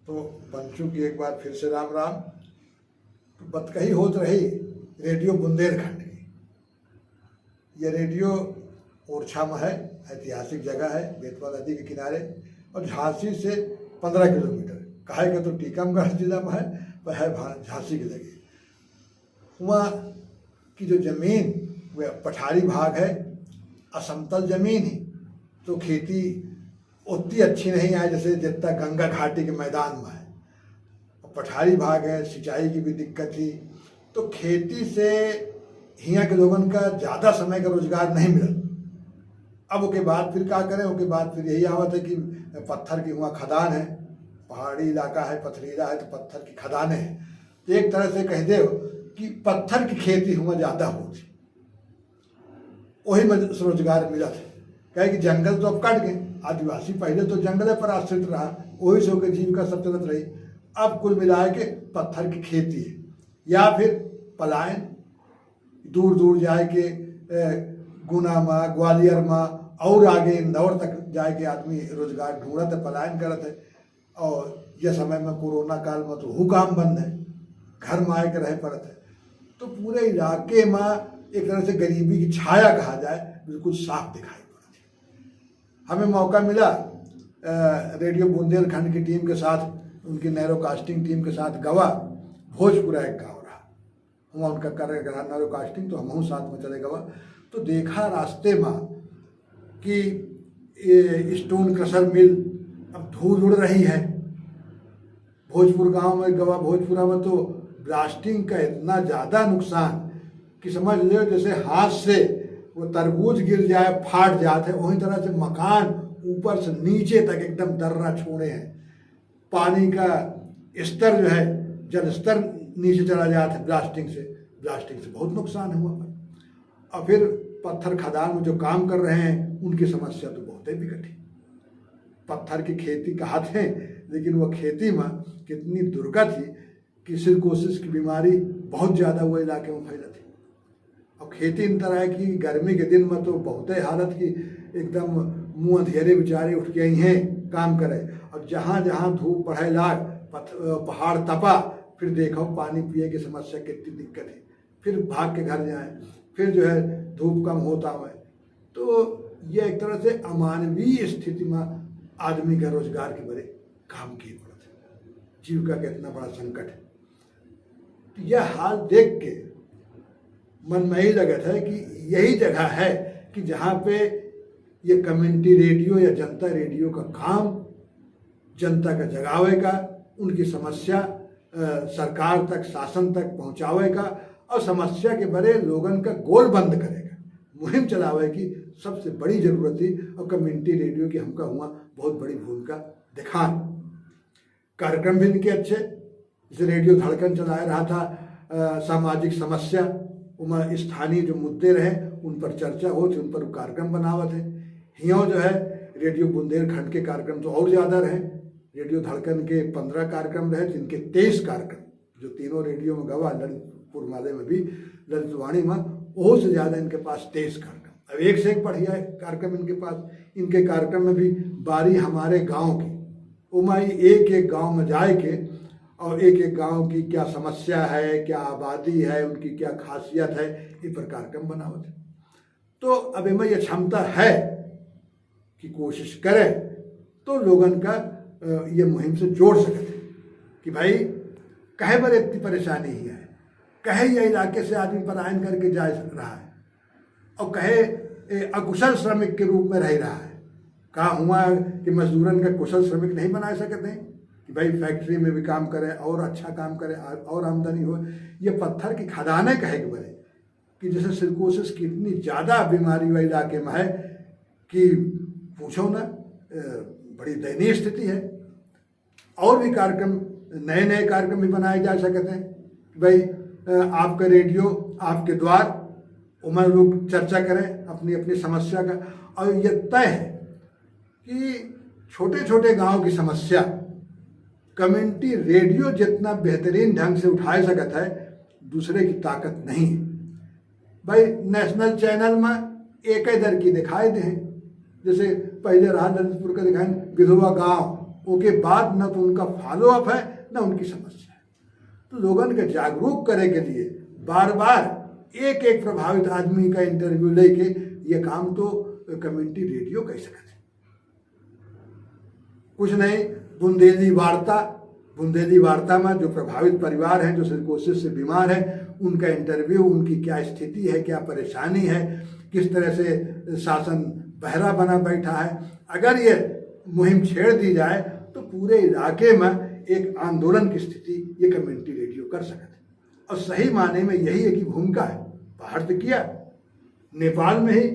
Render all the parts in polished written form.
तो पंचू की एक बार फिर से राम राम। तो बतकही होत रही रेडियो बुंदेलखंड की। यह रेडियो ओरछा में है, ऐतिहासिक जगह है, बेतवा नदी के किनारे, और झांसी से 15 किलोमीटर। कहे का तो टीकमगढ़ जिला में है, पर है झांसी की जगह। वहाँ की जो जमीन वह पठारी भाग है, असमतल जमीन ही, तो खेती उतनी अच्छी नहीं है जैसे जितना गंगा घाटी के मैदान में है। पठारी भाग है, सिंचाई की भी दिक्कत थी, तो खेती से हियाँ के लोगन का ज़्यादा समय का रोजगार नहीं मिला। अब उसके बाद फिर क्या करें, उसके बाद फिर यही आवत है कि पत्थर की वहाँ खदान है, पहाड़ी इलाका है, पथरीला है, तो पत्थर की खदानें हैं। तो एक तरह से कह दो कि पत्थर की खेती हुआ ज़्यादा होती, वही में रोजगार मिला था। कहे कि जंगल तो अब कट गए, आदिवासी पहले तो जंगल पर आश्रित रहा, वही से होकर जीविका सब चलत रही। अब कुल मिला के पत्थर की खेती है, या फिर पलायन, दूर दूर जाए के गुना में, ग्वालियर में, और आगे इंदौर तक जाए के आदमी रोजगार ढूंढत है, पलायन करत है। और यह समय में कोरोना काल में तो हु काम बंद है, घर में आए के रहे पड़त है। तो पूरे इलाके में एक तरह से गरीबी की छाया कहा जाए बिल्कुल साफ दिखाई पड़ती। हमें मौका मिला रेडियो बुंदेलखंड की टीम के साथ, उनकी नैरो कास्टिंग टीम के साथ गवा भोजपुरा एक गाँव रहा, वहाँ उनका कर रहा नैरो कास्टिंग, तो हम साथ में चले गवा। तो देखा रास्ते में कि ये स्टोन क्रशर मिल अब धूल उड़ रही है। भोजपुर गांव में गवा, भोजपुरा में तो ब्लास्टिंग का इतना ज़्यादा नुकसान कि समझ लो जैसे हाथ से वो तरबूज गिर जाए फाट जाते हैं, वही तरह से मकान ऊपर से नीचे तक एकदम दर्रा छोड़े हैं। पानी का स्तर जो है, जल स्तर नीचे चला जाता है ब्लास्टिंग से बहुत नुकसान हुआ। और फिर पत्थर खदान में जो काम कर रहे हैं उनकी समस्या तो बहुत ही बिकट है। पत्थर की खेती कहते हैं, लेकिन वह खेती में कितनी दुर्गत थी कि सिरकोसिस की बीमारी बहुत ज़्यादा वो इलाके में फैला थी। और खेती इन तरह की गर्मी के दिन में तो बहुत ही हालत की, एकदम मुँह अंधेरे बेचारे उठ के आई हैं काम करे। और जहाँ जहाँ धूप बढ़े लाग, पहाड़ तपा, फिर देखो पानी पिए की समस्या कितनी दिक्कत है। फिर भाग के घर जाएँ, फिर जो है धूप कम होता है। तो यह एक तरह से अमानवीय स्थिति में आदमी का रोजगार के बड़े काम किए पड़ते, जीविका का इतना बड़ा संकट है। तो यह हाल देख के मन में ही लगा था कि यही जगह है कि जहाँ पे ये कम्युनिटी रेडियो या जनता रेडियो का काम जनता का जगावे का, उनकी समस्या सरकार तक, शासन तक पहुँचावे का, और समस्या के बड़े लोगन का गोल बंद करेगा, मुहिम चलावे की सबसे बड़ी जरूरत थी। और कम्युनिटी रेडियो की हमका हुआ बहुत बड़ी भूमिका दिखान। कार्यक्रम भी इनके अच्छे, जैसे रेडियो धड़कन चलाया रहा था, सामाजिक समस्या उनमें स्थानीय जो मुद्दे रहे उन पर चर्चा हो थी, उन पर कार्यक्रम बनावत है। हियों जो है रेडियो बुंदेलखंड के कार्यक्रम तो और ज़्यादा रहे। रेडियो धड़कन के 15 कार्यक्रम रहे, जिनके 23 कार्यक्रम जो तीनों रेडियो में गवा, ललितपुर माले में भी, ललितवाणी में, वो से ज़्यादा इनके पास 23 कार्यक्रम। अब एक से एक बढ़िया कार्यक्रम इनके पास। इनके कार्यक्रम में भी बारी हमारे गांव की, उमाई एक एक गांव में जाए के और एक एक गांव की क्या समस्या है, क्या आबादी है, उनकी क्या खासियत है, इन पर कार्यक्रम बनावत है। तो अब इनमें यह क्षमता है कि कोशिश करें तो लोगन का ये मुहिम से जोड़ सकते कि भाई कहे पर इतनी परेशानी ही है, कहे यह इलाके से आदमी पलायन करके जा रहा है, और कहे अकुशल श्रमिक के रूप में रह रहा है। कहा हुआ कि मजदूरन का कुशल श्रमिक नहीं बना सकते हैं कि भाई फैक्ट्री में भी काम करे और अच्छा काम करे और आमदनी हो। ये पत्थर की खदानें कहे के बड़े कि जैसे सिरकोसिस की इतनी ज़्यादा बीमारी वाले इलाके में है कि पूछो ना, बड़ी दयनीय स्थिति है। और भी कार्यक्रम, नए नए कार्यक्रम भी बनाए जा सकते हैं कि भाई आपका रेडियो आपके द्वार, उमर लोग चर्चा करें अपनी अपनी समस्या का। और यह तय है कि छोटे छोटे गांव की समस्या कम्युनिटी रेडियो जितना बेहतरीन ढंग से उठा सकता है, दूसरे की ताकत नहीं है। भाई नेशनल चैनल में एक ही दर की दिखाई दें, जैसे पहले रहा ललितपुर का दिखाएं विधवा गांव, उसके बाद न तो उनका फॉलो अप है न उनकी समस्या है। तो लोगन के जागरूक करे के लिए बार बार एक एक प्रभावित आदमी का इंटरव्यू लेके ये काम तो कम्युनिटी रेडियो कह सकते। कुछ नहीं, बुंदेली वार्ता में जो प्रभावित परिवार हैं, जो सिरकोसिस से बीमार हैं, उनका इंटरव्यू, उनकी क्या स्थिति है, क्या परेशानी है, किस तरह से शासन बहरा बना बैठा है। अगर ये मुहिम छेड़ दी जाए तो पूरे इलाके में एक आंदोलन की स्थिति ये कम्युनिटी रेडियो कर सकते हैं। और सही माने में यही है कि भूमिका है। बाहर तो किया, नेपाल में ही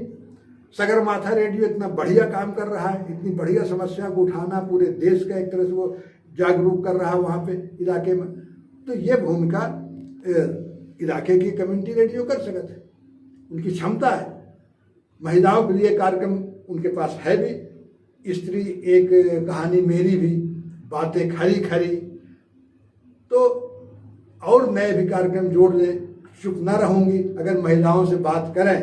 सगरमाथा रेडियो इतना बढ़िया काम कर रहा है, इतनी बढ़िया समस्या को उठाना, पूरे देश का एक तरह से वो जागरूक कर रहा है वहाँ पे इलाके में। तो ये भूमिका इलाके की कम्युनिटी रेडियो कर सकते हैं, उनकी क्षमता है। महिलाओं के लिए कार्यक्रम उनके पास है भी, स्त्री एक कहानी मेरी भी, बातें खरी खरी, तो और नए भी कार्यक्रम जोड़ ले। चुप न रहूँगी, अगर महिलाओं से बात करें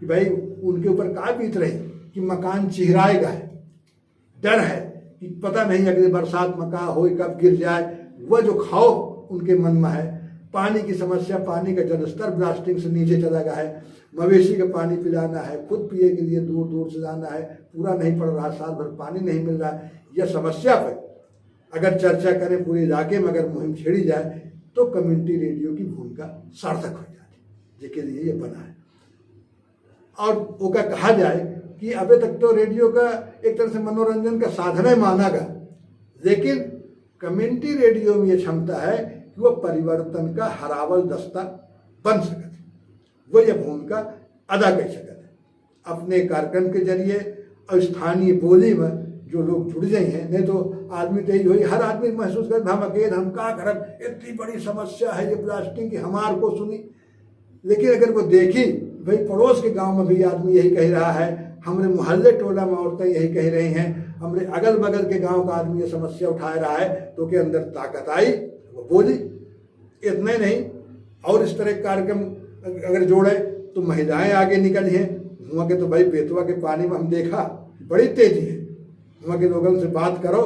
कि भाई उनके ऊपर क्या बीत रही कि मकान चिहराएगा है, डर है कि पता नहीं अगले बरसात मकान हो कब गिर जाए, वह जो खौफ उनके मन में है। पानी की समस्या, पानी का जलस्तर ब्लास्टिंग से नीचे चला गया है, मवेशी का पानी पिलाना है, खुद पिए के लिए दूर दूर से जाना है, पूरा नहीं पड़ रहा, साल भर पानी नहीं मिल रहा। यह समस्या पर अगर चर्चा करें पूरे इलाके में, अगर मुहिम छेड़ी जाए तो कम्युनिटी रेडियो की भूमिका सार्थक हो जाती है, जिसके लिए ये बना है। और वो का कहा जाए कि अभी तक तो रेडियो का एक तरह से मनोरंजन का साधन है माना गया, लेकिन कम्युनिटी रेडियो में ये क्षमता है कि वो परिवर्तन का हरावल दस्ता बन सकते, वो ये भूमिका अदा कर सकते अपने कार्यक्रम के जरिए। और स्थानीय बोली में जो लोग जुड़ गए हैं, नहीं तो आदमी तो यही हर आदमी महसूस कर हम अकेले, हम क्या करब, इतनी बड़ी समस्या है ये प्लास्टिक की, हमार को सुनी। लेकिन अगर वो देखी भाई पड़ोस के गांव में भी आदमी यही कह रहा है, हमारे मोहल्ले टोला में औरतें यही कह रही हैं, हमारे अगल बगल के गांव का आदमी ये समस्या उठा रहा है, तो के अंदर ताकत आई, वो बोली। इतने नहीं, और इस तरह कार्यक्रम अगर जोड़े तो महिलाएं आगे निकली हैं। वहाँ के तो भाई बेतवा के पानी में हम देखा बड़ी तेजी है, वहाँ के लोगों से बात करो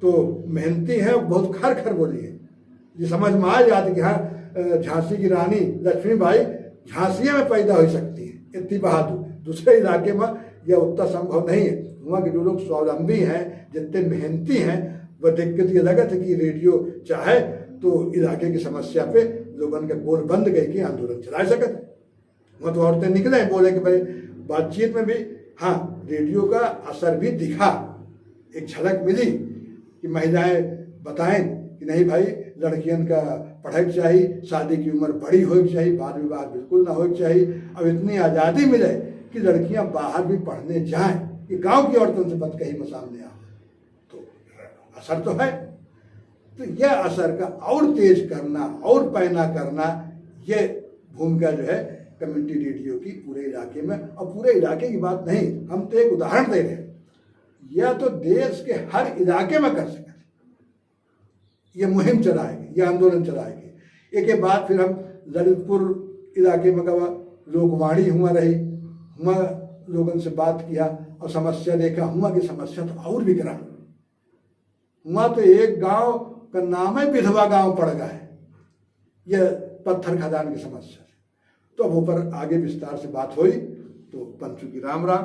तो मेहनती है, बहुत खर खर बोली है। ये समझ में आ जाती कि हाँ झांसी की रानी लक्ष्मीबाई झांसी में पैदा हो सकती है, इतनी बहादुर। दूसरे इलाके में यह उतना संभव नहीं है। वहाँ के जो लोग स्वावलंबी हैं, जितने मेहनती हैं, वह दिक्कत ये लगा था कि रेडियो चाहे तो इलाके की समस्या पे लोगों का बोल बंद गए कि आंदोलन चला सकते। वहाँ तो औरतें निकले बोले कि भाई बातचीत में भी हाँ रेडियो का असर भी दिखा, एक झलक मिली कि महिलाएं बताएं कि नहीं भाई लड़कियन का पढ़ाई चाहिए, शादी की उम्र बड़ी होनी चाहिए, बाल विवाह बिल्कुल ना होनी चाहिए। अब इतनी आज़ादी मिले कि लड़कियां बाहर भी पढ़ने जाएं, कि गांव की औरतों से बात कहीं में सामने आ, तो असर तो है। तो यह असर का और तेज करना और पैना करना, ये भूमिका जो है कम्युनिटी रेडियो की पूरे इलाके में। और पूरे इलाके की बात नहीं, हम तो एक उदाहरण दे रहे हैं, यह तो देश के हर इलाके में कर सकते। ये मुहिम चलाएंगे, ये आंदोलन चलाएंगे। एक बाद फिर हम ललितपुर इलाके में गवा, लोकवाणी हुआ रही, हुआ लोगों से बात किया और समस्या देखा, हुआ की समस्या तो और विकराल। हुआ तो एक गांव का नाम है विधवा गांव पड़ गया है, यह पत्थर खदान की समस्या। तो अब ऊपर आगे विस्तार से बात हुई, तो पंचू की राम राम।